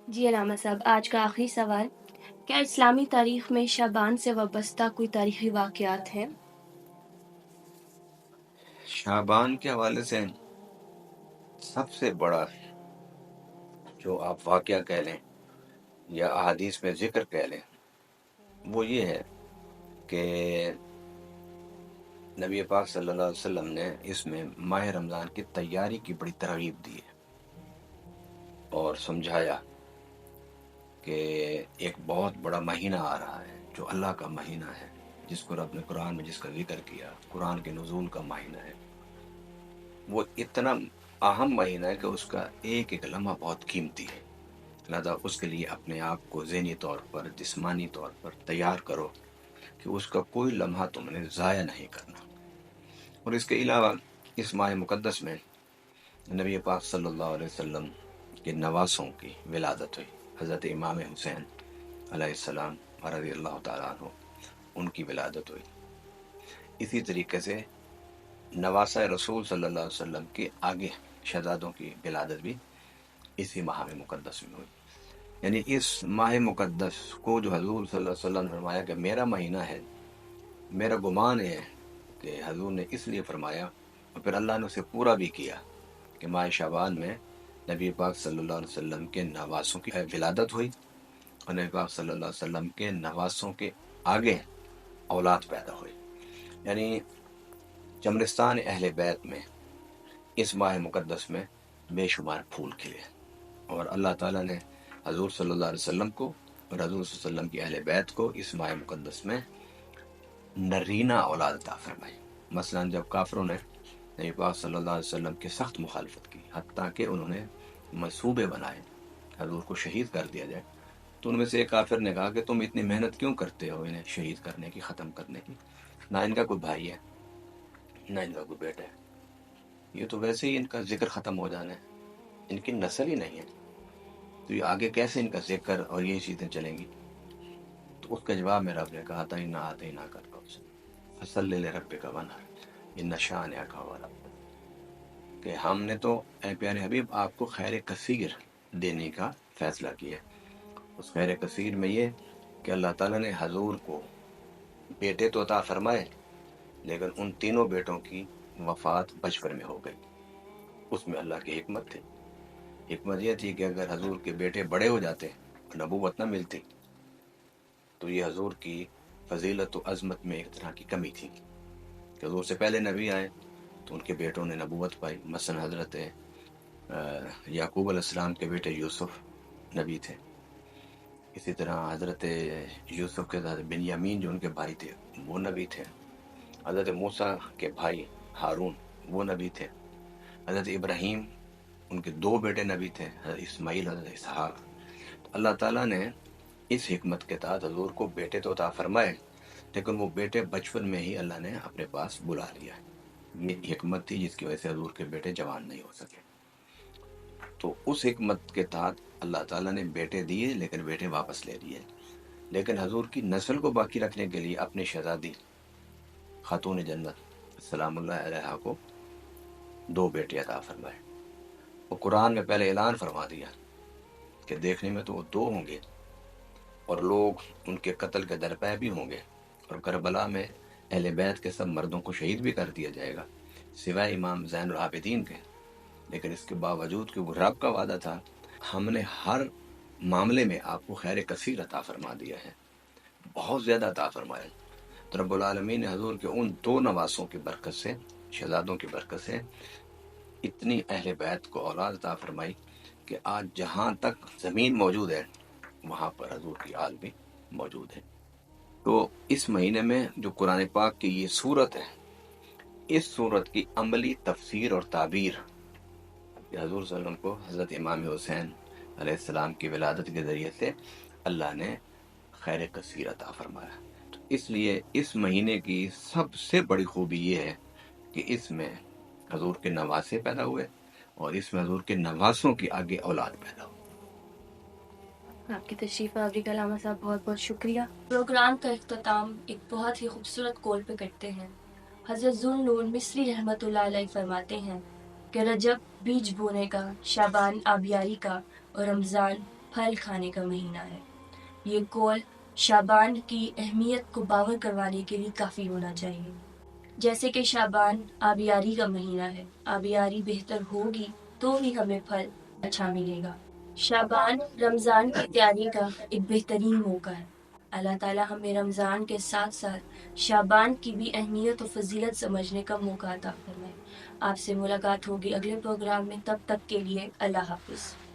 جی علامہ صاحب، آج کا آخری سوال: کیا اسلامی تاریخ میں شعبان سے وابستہ کوئی تاریخی واقعات ہیں؟ شعبان کے حوالے سے سب سے بڑا جو آپ واقعہ کہہ لیں یا احادیث میں ذکر کہہ لیں، وہ یہ ہے کہ نبی پاک صلی اللہ علیہ وسلم نے اس میں ماہ رمضان کی تیاری کی بڑی ترغیب دی ہے اور سمجھایا کہ ایک بہت بڑا مہینہ آ رہا ہے جو اللہ کا مہینہ ہے، جس کو رب نے قرآن میں جس کا ذکر کیا، قرآن کے نزول کا مہینہ ہے۔ وہ اتنا اہم مہینہ ہے کہ اس کا ایک ایک لمحہ بہت قیمتی ہے، لہذا اس کے لیے اپنے آپ کو ذہنی طور پر، جسمانی طور پر تیار کرو کہ اس کا کوئی لمحہ تم نے ضائع نہیں کرنا۔ اور اس کے علاوہ اس ماہ مقدس میں نبی پاک صلی اللہ علیہ وسلم کے نواسوں کی ولادت ہوئی، حضرت امام حسین علیہ السلام رضی اللہ تعالیٰ عنہ، ان کی ولادت ہوئی۔ اسی طریقے سے نواسہ رسول صلی اللہ علیہ وسلم کے آگے شہزادوں کی ولادت بھی اسی ماہ مقدس میں ہوئی۔ یعنی اس ماہ مقدس کو جو حضور صلی اللہ علیہ وسلم نے فرمایا کہ میرا مہینہ ہے، میرا گمان ہے کہ حضور نے اس لیے فرمایا اور پھر اللہ نے اسے پورا بھی کیا کہ ماہ شعبان میں نبی پاک صلی اللہ علیہ وسلم کے نواسوں کی ولادت ہوئی اور نبی پاک صلی اللہ علیہ وسلم کے نواسوں کے آگے اولاد پیدا ہوئی۔ یعنی چمرستان اہل بیت میں اس ماہ مقدس میں بے شمار پھول کھلے اور اللہ تعالیٰ نے حضور صلی اللہ علیہ وسلم کو اور حضور صلی اللہ علیہ وسلم کی اہل بیت کو اس ماہ مقدس میں نرینہ اولاد عطا فرمائی۔ مثلا جب کافروں نے نبی پاک صلی اللہ علیہ وسلم کی سخت مخالفت کی، حتیٰ کہ انہوں نے منصوبے بنائے حضور کو شہید کر دیا جائے، تو ان میں سے ایک کافر نے کہا کہ تم اتنی محنت کیوں کرتے ہو انہیں شہید کرنے کی، ختم کرنے کی؟ نہ ان کا کوئی بھائی ہے، نہ ان کا کوئی بیٹا ہے، یہ تو ویسے ہی ان کا ذکر ختم ہو جانا ہے، ان کی نسل ہی نہیں ہے، تو یہ آگے کیسے ان کا ذکر اور یہ چیزیں چلیں گی؟ تو اس کا جواب میں رب نے کہا تھا نہ آتے نہ کر فصل لے رب کا ونہر ان نشان کا والا، کہ ہم نے تو اے پیارے حبیب آپ کو خیر کثیر دینے کا فیصلہ کیا۔ اس خیر کثیر میں یہ کہ اللہ تعالیٰ نے حضور کو بیٹے تو عطا فرمائے، لیکن ان تینوں بیٹوں کی وفات بچپن میں ہو گئی۔ اس میں اللہ کی حکمت تھی۔ حکمت یہ تھی کہ اگر حضور کے بیٹے بڑے ہو جاتے اور نبوت نہ ملتی تو یہ حضور کی فضیلت و عظمت میں ایک طرح کی کمی تھی کہ حضور سے پہلے نبی آئے تو ان کے بیٹوں نے نبوت پائی۔ مثلا حضرت یعقوب علیہ السلام کے بیٹے یوسف نبی تھے، اسی طرح حضرت یوسف کے حضرت بنیامین جو ان کے بھائی تھے وہ نبی تھے، حضرت موسیٰ کے بھائی ہارون وہ نبی تھے، حضرت ابراہیم ان کے دو بیٹے نبی تھے، حضرت اسماعیل، حضرت اسحاق۔ تو اللہ تعالیٰ نے اس حکمت کے تحت حضور کو بیٹے تو عطا فرمائے، لیکن وہ بیٹے بچپن میں ہی اللہ نے اپنے پاس بلا لیا۔ یہ حکمت تھی جس کی وجہ سے حضور کے بیٹے جوان نہیں ہو سکے۔ تو اس حکمت کے تحت اللہ تعالیٰ نے بیٹے دیے لیکن بیٹے واپس لے لیے، لیکن حضور کی نسل کو باقی رکھنے کے لیے اپنی شہزادی خاتون جنت سلام اللہ علیہا کو دو بیٹے عطا فرمائے۔ وہ قرآن میں پہلے اعلان فرما دیا کہ دیکھنے میں تو وہ دو ہوں گے اور لوگ ان کے قتل کے درپے بھی ہوں گے، اور کربلا میں اہل بیت کے سب مردوں کو شہید بھی کر دیا جائے گا سوائے امام زین العابدین کے، لیکن اس کے باوجود کہ وہ رب کا وعدہ تھا، ہم نے ہر معاملے میں آپ کو خیر کثیر عطا فرما دیا ہے، بہت زیادہ عطا فرمایا۔ تو رب العالمین نے حضور کے ان دو نواسوں کی برکت سے، شہزادوں کی برکت سے، اتنی اہل بیت کو اولاد عطا فرمائی کہ آج جہاں تک زمین موجود ہے وہاں پر حضور کی آل بھی موجود ہے۔ تو اس مہینے میں جو قرآن پاک کی یہ صورت ہے، اس صورت کی عملی تفسیر اور تعبیر کہ حضور صلی اللہ علیہ وسلم کو حضرت امام حسین علیہ السلام کی ولادت کے ذریعے سے اللہ نے خیر کثیر عطا فرمایا۔ تو اس لیے اس مہینے کی سب سے بڑی خوبی یہ ہے کہ اس میں حضور کے نواسے پیدا ہوئے اور اس میں حضور کے نواسوں کی آگے اولاد پیدا ہوئی۔ آپ کی تشریف آوری کا علامہ صاحب بہت بہت شکریہ۔ پروگرام کا اختتام ایک بہت ہی خوبصورت قول پہ کرتے ہیں۔ حضرت ذوالنور مصری رحمۃ اللہ علیہ فرماتے ہیں کہ رجب بیج بونے کا، شعبان آبیاری کا اور رمضان پھل کھانے کا مہینہ ہے۔ یہ قول شعبان کی اہمیت کو باور کروانے کے لیے کافی ہونا چاہیے۔ جیسے کہ شعبان آبیاری کا مہینہ ہے، آبیاری بہتر ہوگی تو ہی ہمیں پھل اچھا ملے گا۔ شعبان رمضان کی تیاری کا ایک بہترین موقع ہے۔ اللہ تعالیٰ ہمیں رمضان کے ساتھ ساتھ شعبان کی بھی اہمیت و فضیلت سمجھنے کا موقع عطا فرمائے۔ آپ سے ملاقات ہوگی اگلے پروگرام میں، تب تک کے لیے اللہ حافظ۔